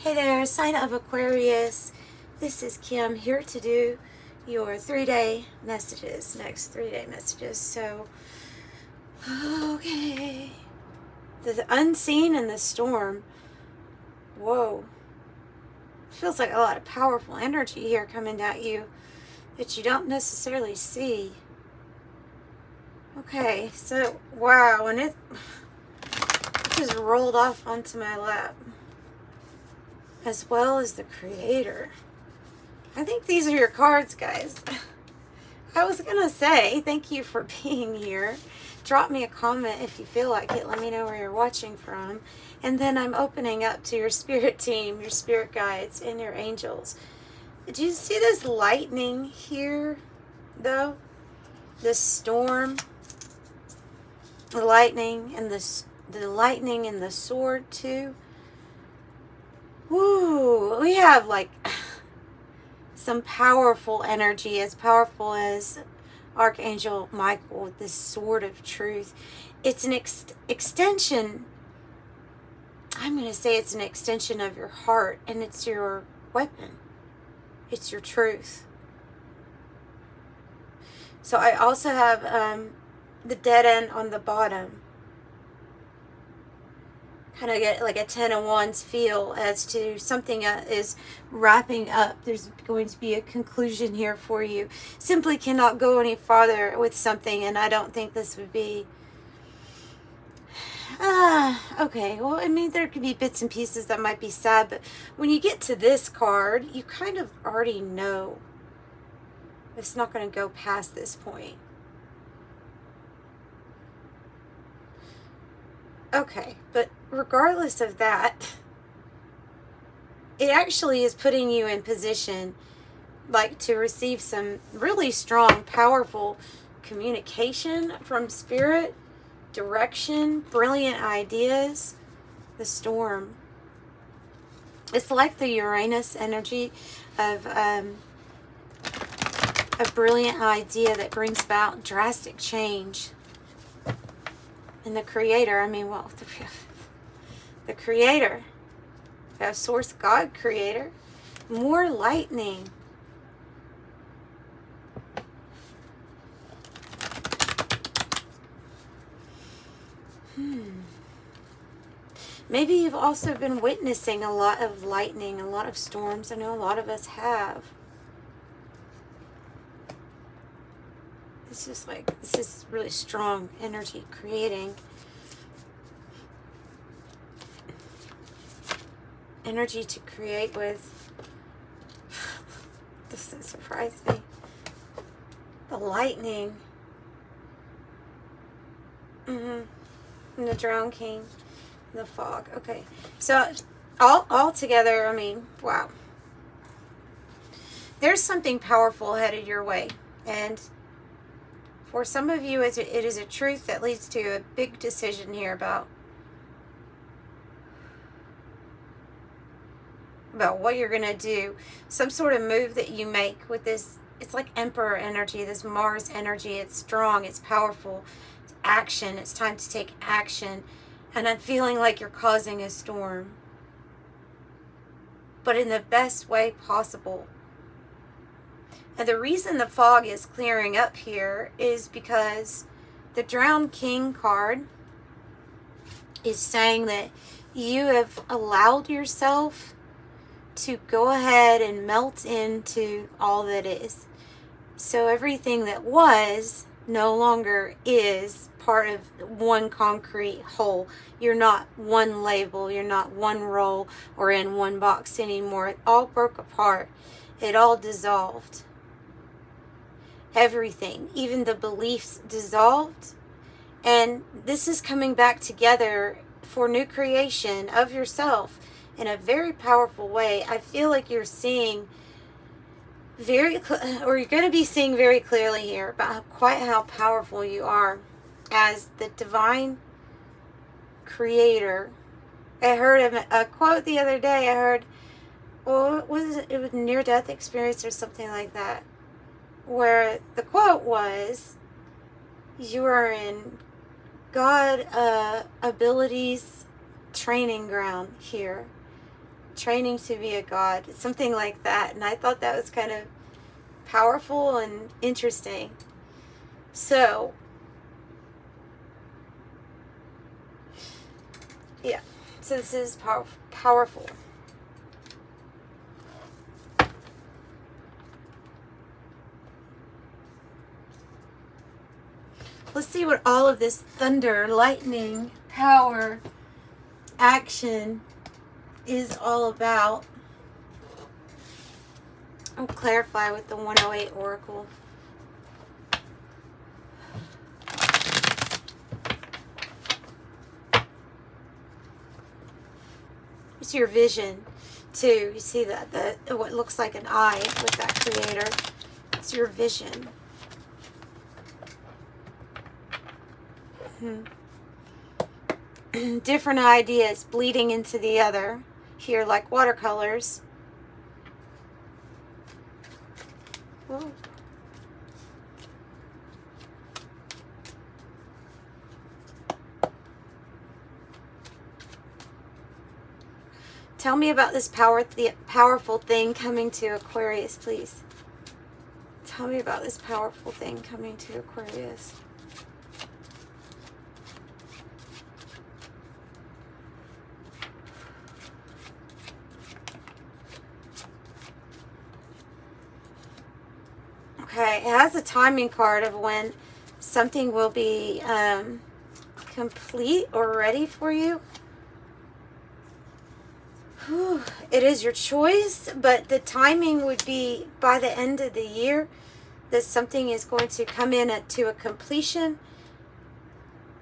Hey there, sign of Aquarius. This is Kim here to do your 3-day messages, next 3-day messages. So, okay. The unseen and the storm. Whoa. Feels like a lot of powerful energy here coming at you that you don't necessarily see. Okay, so, wow, and it just rolled off onto my lap. As well as the Creator. I think these are your cards, guys. I was gonna say thank you for being here. Drop me a comment if you feel like it. Let me know where you're watching from. And then I'm opening up to your spirit team, your spirit guides, and your angels. Do you see this lightning here, though? This storm, the lightning, and the lightning and the sword too. Woo, we have like some powerful energy, as powerful as Archangel Michael with this sword of truth. It's an extension, I'm going to say it's an extension of your heart, and it's your weapon. It's your truth. So I also have the dead end on the bottom. Kind of get like a 10 of Wands feel as to something is wrapping up. There's going to be a conclusion here for you. Simply cannot go any farther with something, and I don't think this would be... okay, well, I mean, there could be bits and pieces that might be sad, but when you get to this card, you kind of already know it's not going to go past this point. Okay, but regardless of that, it actually is putting you in position like to receive some really strong, powerful communication from spirit, direction, brilliant ideas. The storm. It's like the Uranus energy of a brilliant idea that brings about drastic change. And the Creator, I mean, well, the Creator, the Source God Creator, more lightning. Maybe you've also been witnessing a lot of lightning, a lot of storms. I know a lot of us have. This is really strong energy creating. Energy to create with. This surprised me. The lightning. And the Drown King. The fog. Okay. So all together, I mean, wow. There's something powerful headed your way. And for some of you, it is a truth that leads to a big decision here about what you're going to do. Some sort of move that you make with this. It's like Emperor energy, this Mars energy. It's strong. It's powerful. It's action. It's time to take action. And I'm feeling like you're causing a storm. But in the best way possible. And the reason the fog is clearing up here is because the Drowned King card is saying that you have allowed yourself to go ahead and melt into all that is. So everything that was no longer is part of one concrete whole. You're not one label, you're not one role or in one box anymore. It all broke apart. It all dissolved. Everything, even the beliefs, dissolved. And this is coming back together for new creation of yourself in a very powerful way. I feel like you're seeing you're going to be seeing very clearly here about quite how powerful you are as the divine creator. I heard a quote the other day. I heard, well, what was it? It was near-death experience or something like that, where the quote was, you are in God abilities training ground here. training to be a god, something like that. And I thought that was kind of powerful and interesting. So, yeah. So this is powerful. Let's see what all of this thunder, lightning, power, action is all about. I'll clarify with the 108 Oracle. It's your vision too. You see that the what looks like an eye with that creator. It's your vision. Different ideas bleeding into the other here, like watercolors. Whoa. Tell me about this powerful thing coming to Aquarius, please. Tell me about this powerful thing coming to Aquarius. Okay, it has a timing card of when something will be complete or ready for you. Whew. It is your choice, but the timing would be by the end of the year that something is going to come in to a completion.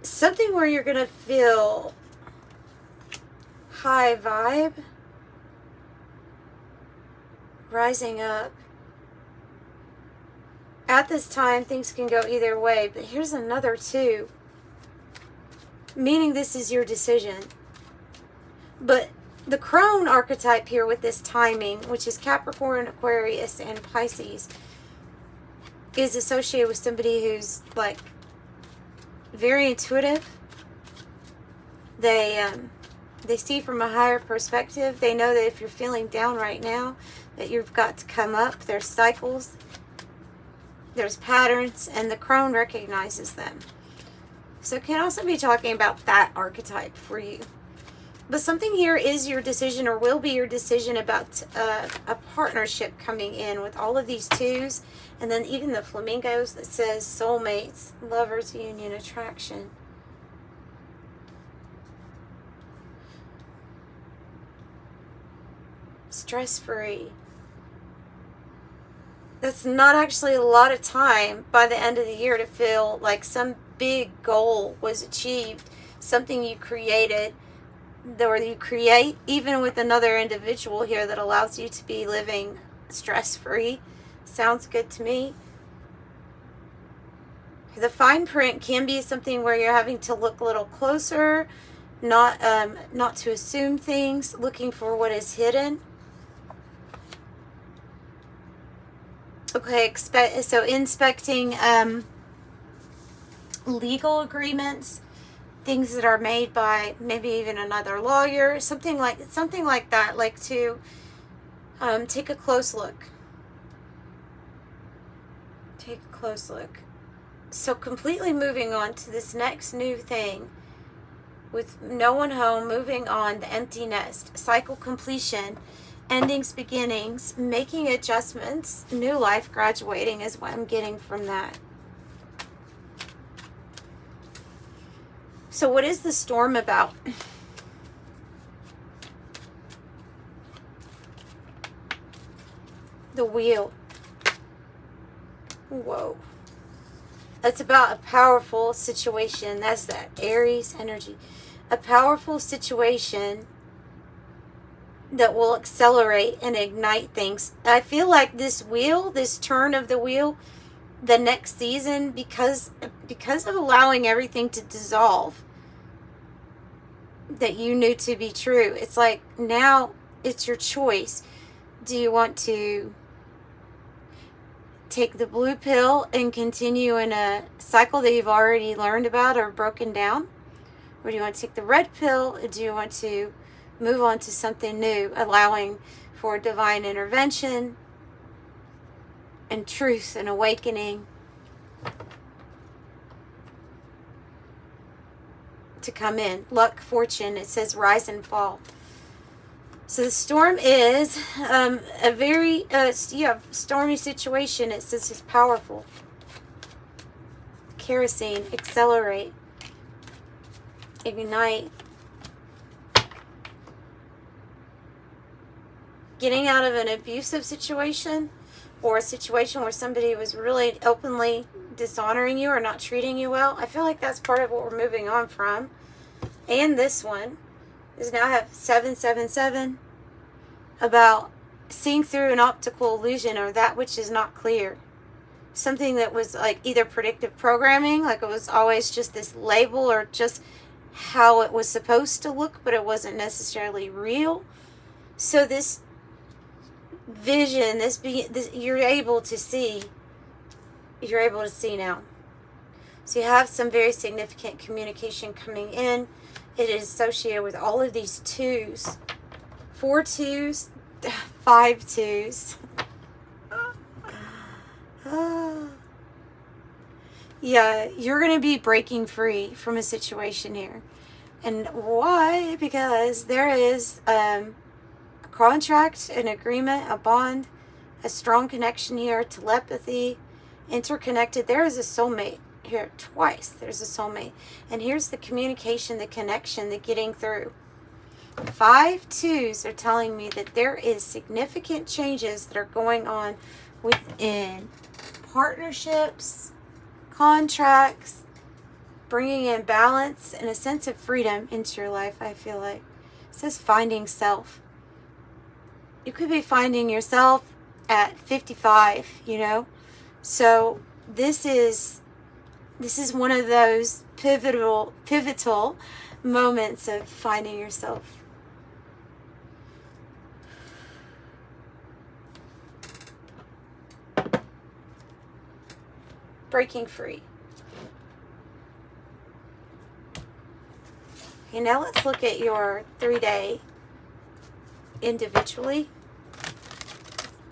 Something where you're going to feel high vibe, rising up. At this time, things can go either way, but here's another two, meaning this is your decision. But the crone archetype here with this timing, which is Capricorn, Aquarius, and Pisces, is associated with somebody who's like very intuitive. They see from a higher perspective. They know that if you're feeling down right now, that you've got to come up. There's cycles. There's patterns, and the crone recognizes them. So it can also be talking about that archetype for you. But something here is your decision, or will be your decision, about a partnership coming in with all of these twos. And then even the flamingos that says soulmates, lovers, union, attraction. Stress-free. That's not actually a lot of time by the end of the year to feel like some big goal was achieved, something you created, or you create even with another individual here that allows you to be living stress-free. Sounds good to me. The fine print can be something where you're having to look a little closer, not to assume things, looking for what is hidden. Okay, so inspecting legal agreements, things that are made by maybe even another lawyer, something like that, like to take a close look. Take a close look. So completely moving on to this next new thing with no one home, moving on, the empty nest, cycle completion, endings, beginnings, making adjustments, new life, graduating is what I'm getting from that. So what is the storm about? The wheel. Whoa. That's about a powerful situation. That's that Aries energy. A powerful situation that will accelerate and ignite things. I feel like this wheel, this turn of the wheel, the next season, because of allowing everything to dissolve that you knew to be true. It's like now it's your choice. Do you want to take the blue pill and continue in a cycle that you've already learned about or broken down? Or do you want to take the red pill? Or do you want to move on to something new, allowing for divine intervention and truth and awakening to come in. Luck, fortune, it says rise and fall. So the storm is a very stormy situation. It says it's powerful. Kerosene, accelerate, ignite. Getting out of an abusive situation, or a situation where somebody was really openly dishonoring you or not treating you well. I feel like that's part of what we're moving on from. And this one is now have 777 about seeing through an optical illusion or that which is not clear. Something that was like either predictive programming, like it was always just this label or just how it was supposed to look, but it wasn't necessarily real. So this vision, this you're able to see now. So you have some very significant communication coming in. It is associated with all of these twos, 4 2s, 5 2s. Yeah, you're going to be breaking free from a situation here. And why? Because there is a contract, an agreement, a bond, a strong connection here, telepathy, interconnected. There is a soulmate here twice. There's a soulmate. And here's the communication, the connection, the getting through. 5 2s are telling me that there is significant changes that are going on within partnerships, contracts, bringing in balance and a sense of freedom into your life, I feel like. It says finding self. You could be finding yourself at 55, you know. So this is one of those pivotal moments of finding yourself. Breaking free. Okay, now let's look at your 3-day individually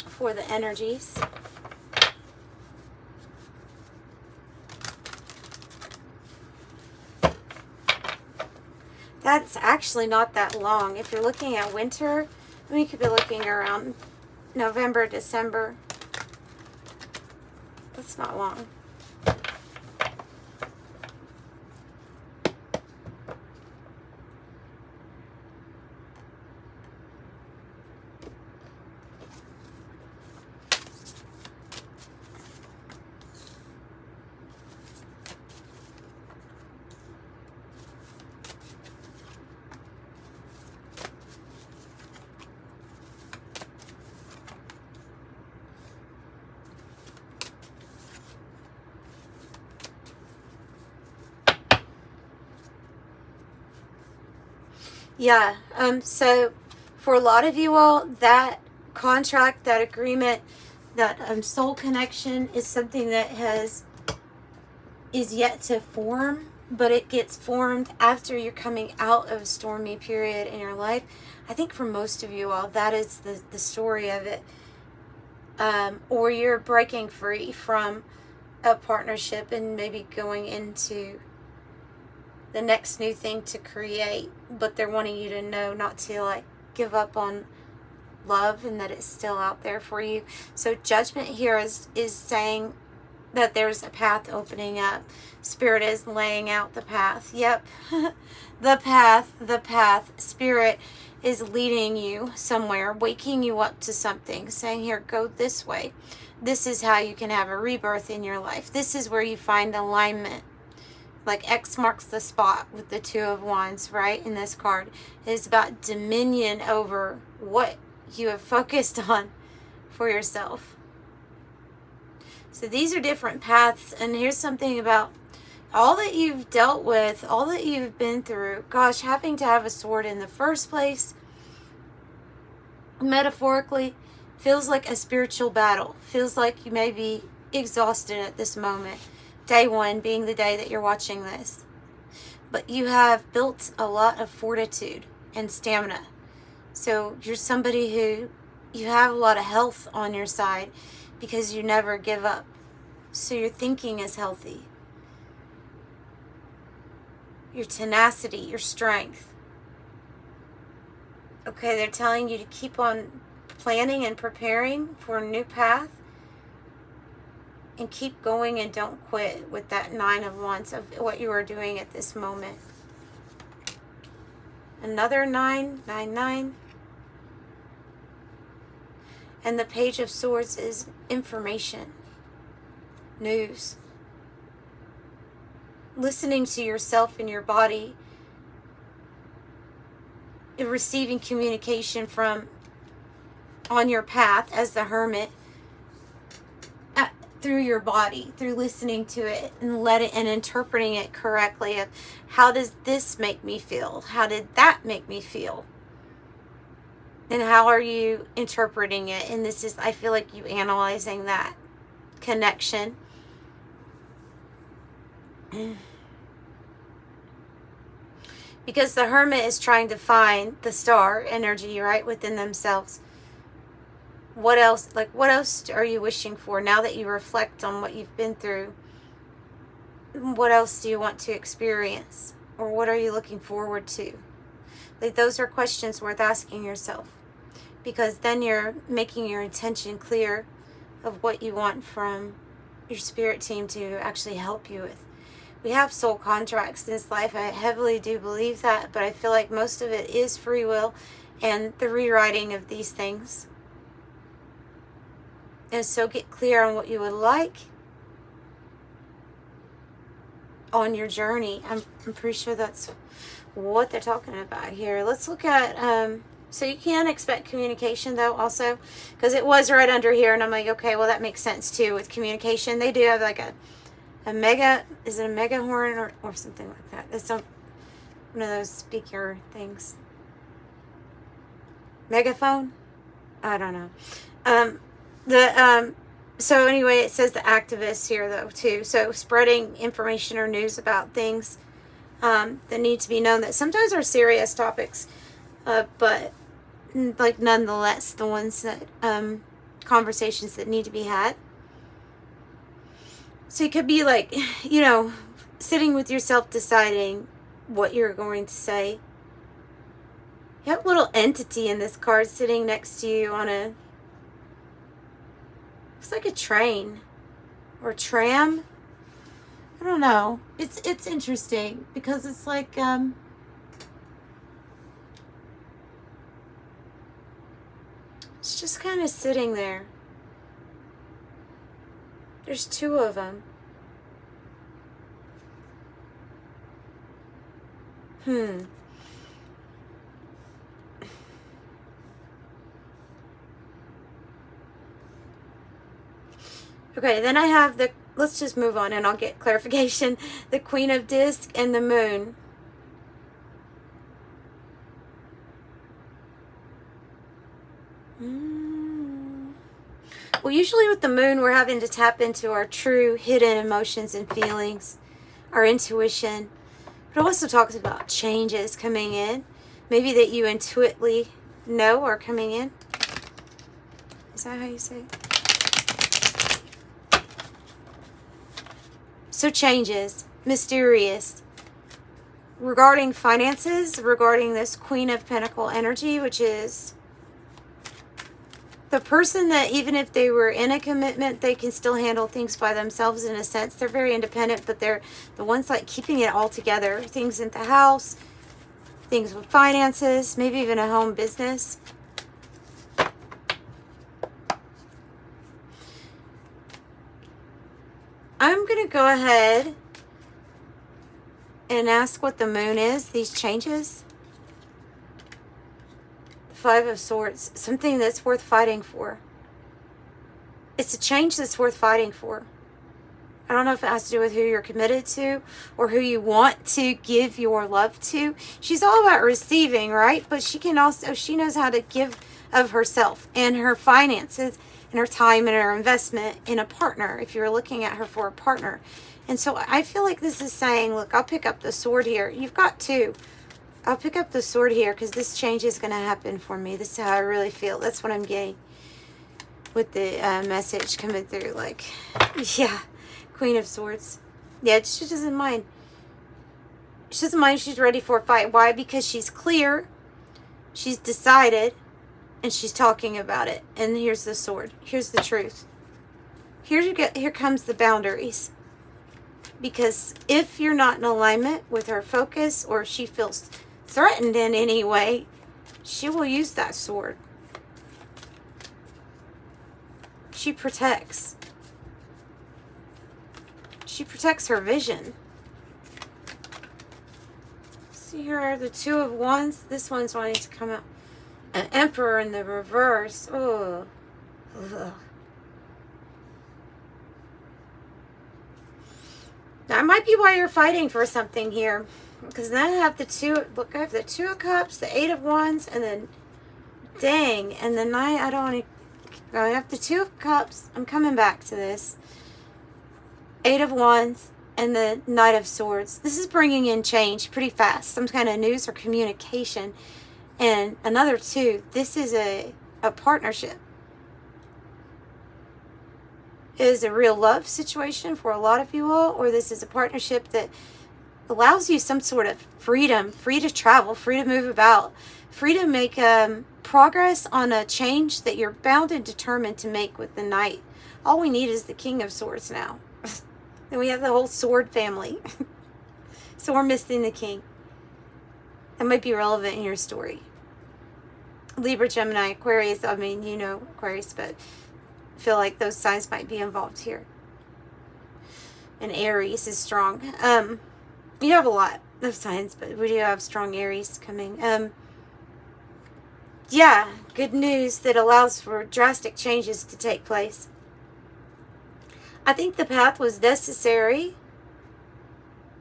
for the energies. That's actually not that long. If you're looking at winter, we could be looking around November, December. That's not long. Yeah, so for a lot of you all, that contract, that agreement, that soul connection is something that is yet to form, but it gets formed after you're coming out of a stormy period in your life. I think for most of you all, that is the story of it. Or you're breaking free from a partnership and maybe going into the next new thing to create, but they're wanting you to know not to like give up on love and that it's still out there for you. So judgment here is saying that there's a path opening up. Spirit is laying out the path. Yep. the path. Spirit is leading you somewhere, waking you up to something, saying, here, go this way. This is how you can have a rebirth in your life. This is where you find alignment. Like X marks the spot with the 2 of Wands, right? In this card. It is about dominion over what you have focused on for yourself. So these are different paths. And here's something about all that you've dealt with, all that you've been through. Gosh, having to have a sword in the first place, metaphorically, feels like a spiritual battle. Feels like you may be exhausted at this moment. Day 1 being the day that you're watching this. But you have built a lot of fortitude and stamina. So you're somebody who, you have a lot of health on your side because you never give up. So your thinking is healthy. Your tenacity, your strength. Okay, they're telling you to keep on planning and preparing for a new path. And keep going and don't quit with that 9 of Wands of what you are doing at this moment. Another 9, 9, 9. And the Page of Swords is information, news. Listening to yourself and your body. Receiving communication from on your path as the Hermit. Through your body, through listening to it and interpreting it correctly. Of how does this make me feel? How did that make me feel? And how are you interpreting it? And this is, I feel like you analyzing that connection. Because the Hermit is trying to find the star energy, right, within themselves. What else, like, what else are you wishing for now that you reflect on what you've been through? What else do you want to experience? Or what are you looking forward to? Like, those are questions worth asking yourself. Because then you're making your intention clear of what you want from your spirit team to actually help you with. We have soul contracts in this life. I heavily do believe that. But I feel like most of it is free will and the rewriting of these things. And so get clear on what you would like on your journey. I'm pretty sure that's what they're talking about here. Let's look at, so you can expect communication though also, because it was right under here and I'm like, okay, well that makes sense too with communication. They do have like a mega, is it a mega horn or something like that? It's one of those speaker things. Megaphone? I don't know. So anyway, it says the activists here though too. So spreading information or news about things that need to be known that sometimes are serious topics, but like nonetheless the ones that conversations that need to be had. So it could be like, you know, sitting with yourself deciding what you're going to say. You have a little entity in this card sitting next to you on a, looks like a train or tram. I don't know. It's interesting because it's like it's just kind of sitting there. There's 2 of them. Okay, then I have the, let's just move on and I'll get clarification. The Queen of Disc and the Moon. Well, usually with the Moon, we're having to tap into our true hidden emotions and feelings, our intuition. But it also talks about changes coming in. Maybe that you intuitively know are coming in. Is that how you say it? So changes, mysterious. Regarding finances, regarding this Queen of Pentacle energy, which is the person that even if they were in a commitment, they can still handle things by themselves in a sense. They're very independent, but they're the ones like keeping it all together. Things in the house, things with finances, maybe even a home business. I'm going to go ahead and ask what the Moon is, these changes. The 5 of Swords, something that's worth fighting for. It's a change that's worth fighting for. I don't know if it has to do with who you're committed to or who you want to give your love to. She's all about receiving, right? But she can also, she knows how to give of herself and her finances and her time and her investment in a partner, if you're looking at her for a partner. And so I feel like this is saying, look, I'll pick up the sword here. You've got 2. I'll pick up the sword here because this change is going to happen for me. This is how I really feel. That's what I'm getting with the message coming through. Like, yeah, Queen of Swords. Yeah, she doesn't mind. She doesn't mind if she's ready for a fight. Why? Because she's clear, she's decided, and she's talking about it. And here's the sword. Here's the truth. Here comes the boundaries. Because if you're not in alignment with her focus, or if she feels threatened in any way, she will use that sword. She protects. She protects her vision. See, here are the Two of Wands. This one's wanting to come out. An Emperor in the reverse. Oh. Ugh. That might be why you're fighting for something here. Because then I have the two, look, I have the Two of Cups, the Eight of Wands, and then, dang, and the Knight, I don't want to, I have the Two of Cups, I'm coming back to this. Eight of Wands, and the Knight of Swords. This is bringing in change pretty fast. Some kind of news or communication. And another two, this is a partnership. It is a real love situation for a lot of you all, or this is a partnership that allows you some sort of freedom, free to travel, free to move about, free to make progress on a change that you're bound and determined to make with the Knight. All we need is the King of Swords now. Then we have the whole sword family. So we're missing the King. That might be relevant in your story. Libra, Gemini, Aquarius, I mean, you know Aquarius, but I feel like those signs might be involved here. And Aries is strong. You have a lot of signs, but we do have strong Aries coming. Yeah, good news that allows for drastic changes to take place. I think the path was necessary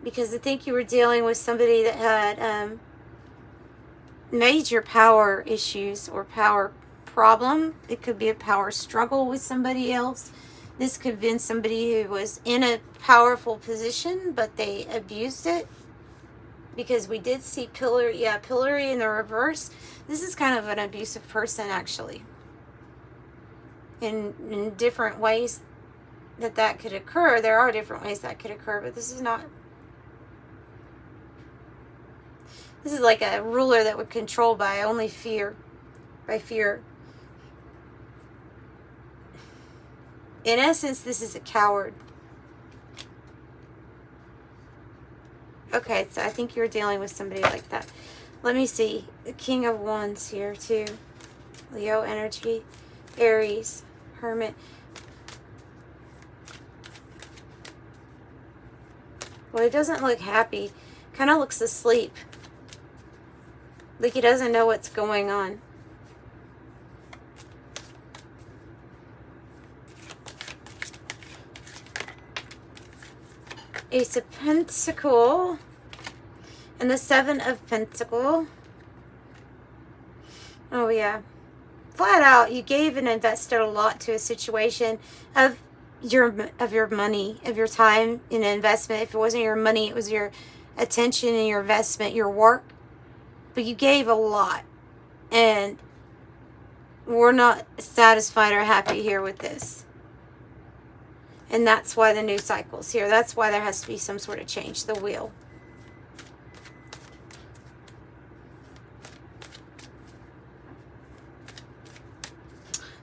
because I think you were dealing with somebody that had major power issues or power problem. It could be a power struggle with somebody else. This could have been somebody who was in a powerful position, but they abused it. Because we did see pillory, yeah, pillory in the reverse. This is kind of an abusive person, actually. In different ways that could occur. There are different ways that could occur, but this is not. This is like a ruler that would control by only fear. By fear. In essence, this is a coward. Okay, so I think you're dealing with somebody like that. Let me see. The King of Wands here, too. Leo energy. Aries. Hermit. Well, he doesn't look happy. Kind of looks asleep. Like he doesn't know what's going on. Ace of Pentacle and the Seven of Pentacle. Oh yeah, flat out, you gave and invested a lot to a situation of your money, of your time in investment. If it wasn't your money, it was your attention and your investment, your work. But you gave a lot, and we're not satisfied or happy here with this. And that's why the new cycle's here. That's why there has to be some sort of change. The wheel.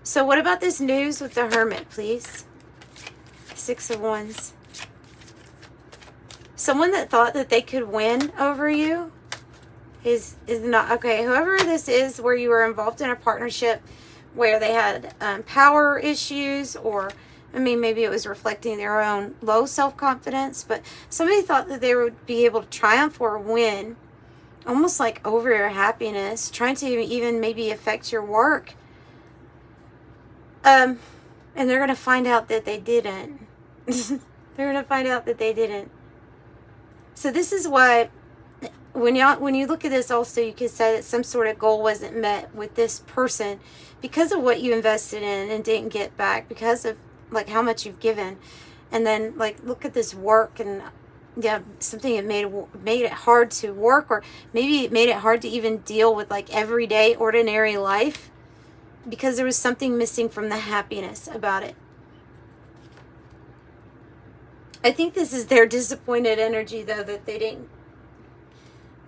So what about this news with the Hermit, please? Six of Wands. Someone that thought that they could win over you is not. Okay, whoever this is, where you were involved in a partnership where they had power issues, or I mean, maybe it was reflecting their own low self-confidence, but somebody thought that they would be able to triumph or win, almost like over your happiness, trying to even maybe affect your work. And they're going to find out that they didn't. They're going to find out that they didn't. So this is why, when you look at this also, you could say that some sort of goal wasn't met with this person because of what you invested in and didn't get back, because of like how much you've given. And then like look at this work, and yeah, something that made it hard to work, or maybe it made it hard to even deal with like everyday ordinary life because there was something missing from the happiness about it. I think this is their disappointed energy, though, that they didn't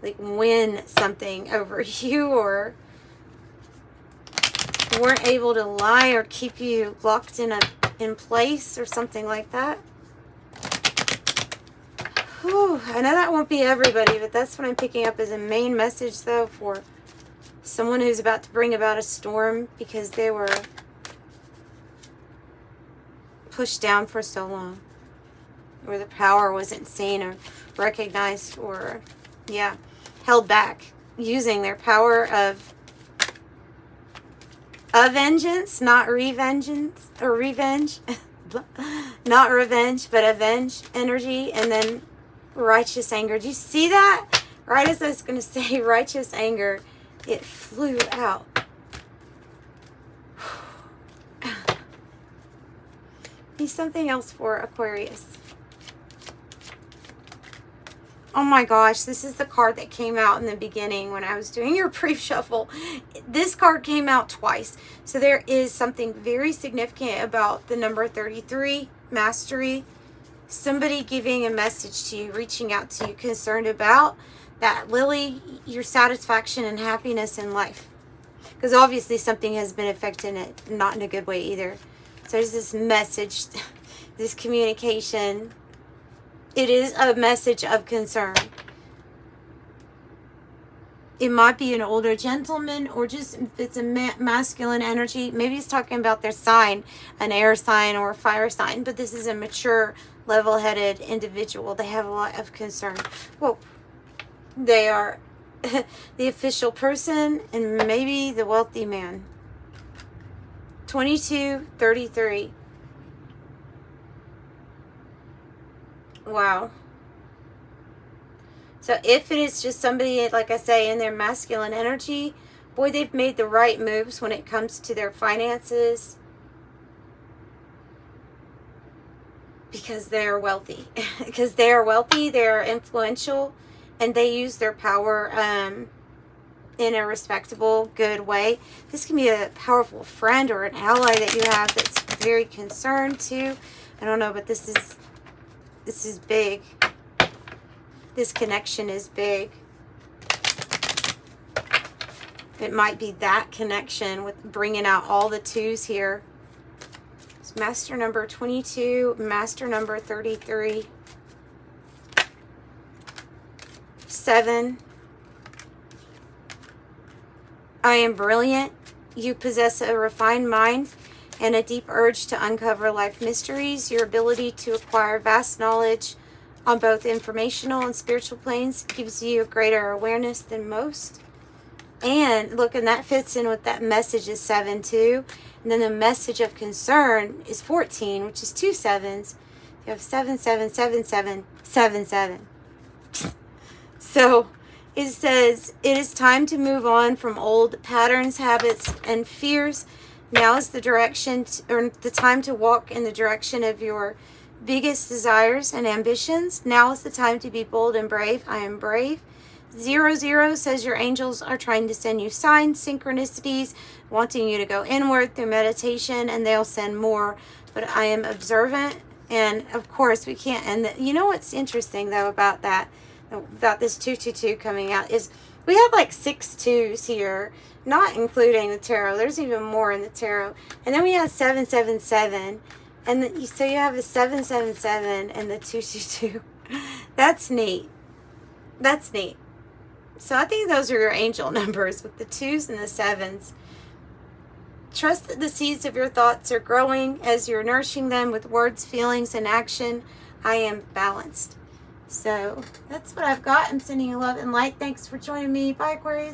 like win something over you, or weren't able to lie or keep you locked in place or something like that. Whew, I know that won't be everybody, but that's what I'm picking up as a main message, though, for someone who's about to bring about a storm because they were pushed down for so long, or the power wasn't seen or recognized, or, yeah, held back using their power of vengeance, not revengeance, or revenge. Not revenge, but avenge energy, and then righteous anger. Do you see that? Right as I was going to say righteous anger, it flew out. Need something else for Aquarius. Oh my gosh, this is the card that came out in the beginning when I was doing your pre-shuffle. This card came out twice. So there is something very significant about the number 33, mastery. Somebody giving a message to you, reaching out to you, concerned about that, Lily, your satisfaction and happiness in life. Because obviously something has been affecting it, not in a good way either. So there's this message, this communication. It is a message of concern. It might be an older gentleman, or just if it's a masculine energy, maybe he's talking about their sign, an air sign or a fire sign, but this is a mature, level-headed individual. They have a lot of concern. Whoa. They are the official person and maybe the wealthy man. 2233. Wow. So if it is just somebody, like I say, in their masculine energy, boy, they've made the right moves when it comes to their finances because they're wealthy. Because they are wealthy, they're influential, and they use their power in a respectable, good way. This can be a powerful friend or an ally that you have that's very concerned too. I don't know, but this is big. This connection is big. It might be that connection with bringing out all the twos here. It's master number 22, master number 33, 7. I am brilliant. You possess a refined mind and a deep urge to uncover life mysteries. Your ability to acquire vast knowledge on both informational and spiritual planes gives you a greater awareness than most. And look, and that fits in with that message is 7 too. And then the message of concern is 14, which is 2 sevens. You have 7, 7, 7, 7, 7, 7. So it says, it is time to move on from old patterns, habits, and fears. Now is the direction, or the time to walk in the direction of your biggest desires and ambitions. Now is the time to be bold and brave. I am brave. 00 says your angels are trying to send you signs, synchronicities, wanting you to go inward through meditation, and they'll send more. But I am observant, and of course we can't end that. You know what's interesting though about that, about this 222 coming out, is we have like 6 2s here, not including the tarot. There's even more in the tarot. And then we have 777. And then, so you have a 777 and the 222. That's neat. That's neat. So I think those are your angel numbers with the 2s and the 7s. Trust that the seeds of your thoughts are growing as you're nourishing them with words, feelings, and action. I am balanced. So that's what I've got. I'm sending you love and light. Thanks for joining me. Bye, Aquarius.